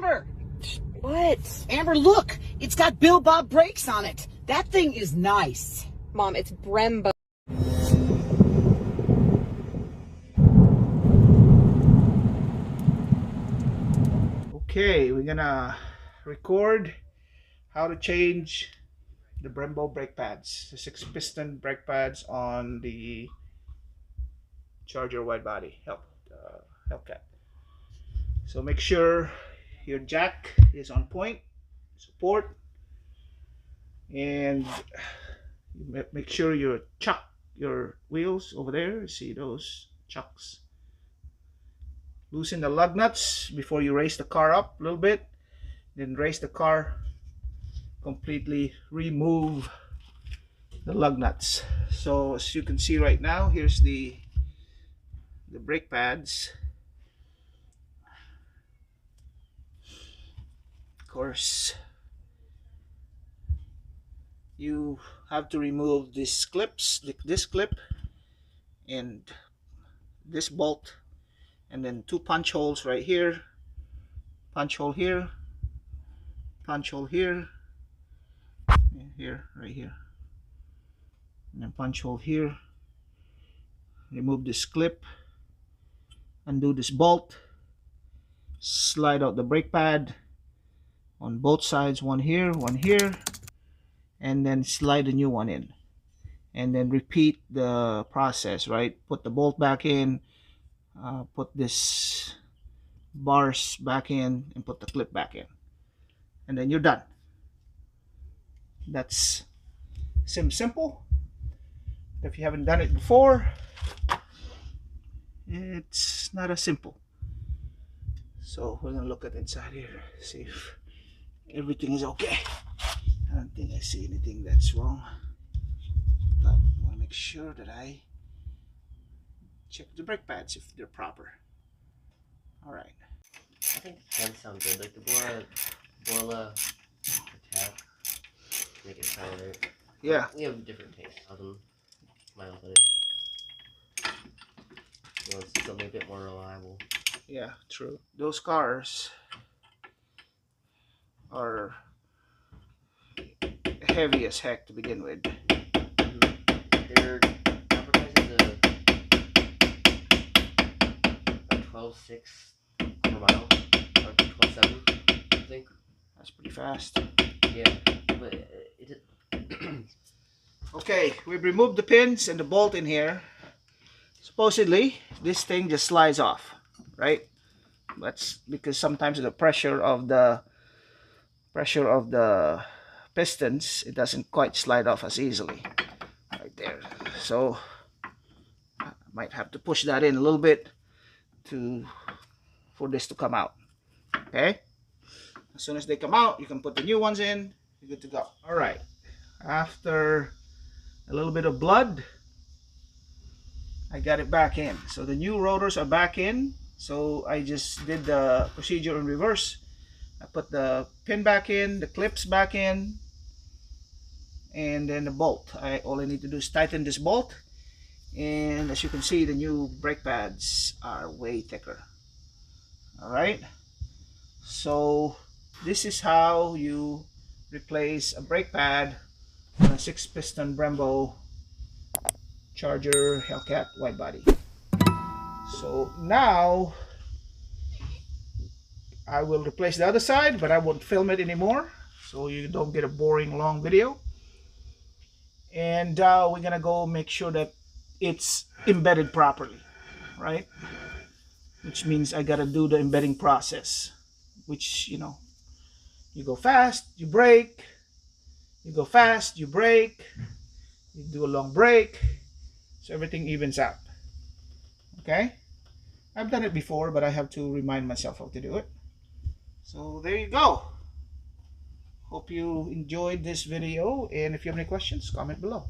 Amber! What? Amber, look! It's got Bill Bob brakes on it. That thing is nice. Mom, it's Brembo. Okay, we're gonna record how to change the Brembo brake pads, the 6-piston brake pads on the Charger widebody Hellcat. So make sure your jack is on point, support, and make sure you chuck your wheels over there. See those chucks? Loosen the lug nuts before you raise the car up a little bit, then raise the car completely, remove the lug nuts. So as you can see right now, here's the brake pads. Of course, you have to remove these clips, this clip and this bolt, and then 2 punch holes right here, punch hole here, punch hole here, and here, right here, and then punch hole here. Remove this clip, undo this bolt, slide out the brake pad on both sides, one here, and then slide a new one in, and then repeat the process, right? Put the bolt back in, put this bars back in, and put the clip back in, and then you're done. That's simple. If you haven't done it before, it's not as simple. So we're gonna look at inside here, see if everything is okay. I don't think I see anything that's wrong, but I want to make sure that I check the brake pads if they're proper. Alright. I think the pads sound good, like the Borla attack. Make it sound right. Yeah. We have different tastes of them. Miles on it. You know, it's something a bit more reliable. Yeah, true. Those cars are heavy as heck to begin with. They're advertising a 12.6 per mile, or 12.7, I think. That's pretty fast. Yeah, but Okay, we've removed the pins and the bolt in here. Supposedly, this thing just slides off, right? That's because sometimes the pressure of the pistons, it doesn't quite slide off as easily right there. So I might have to push that in a little bit for this to come out. Okay, as soon as they come out, you can put the new ones in. You're good to go. All right, after a little bit of blood, I got it back in. So the new rotors are back in. So I just did the procedure in reverse. I put the pin back in, the clips back in, and then the bolt. All I need to do is tighten this bolt, and as you can see, the new brake pads are way thicker. Alright, so this is how you replace a brake pad on a 6-piston Brembo Charger Hellcat widebody. So now I will replace the other side, but I won't film it anymore so you don't get a boring long video. And we're gonna go make sure that it's embedded properly, right? Which means I gotta do the embedding process, which, you know, you go fast, you brake, you go fast, you brake, you do a long brake, so everything evens out. Okay, I've done it before, but I have to remind myself how to do it. So there you go. Hope you enjoyed this video, and if you have any questions, comment below.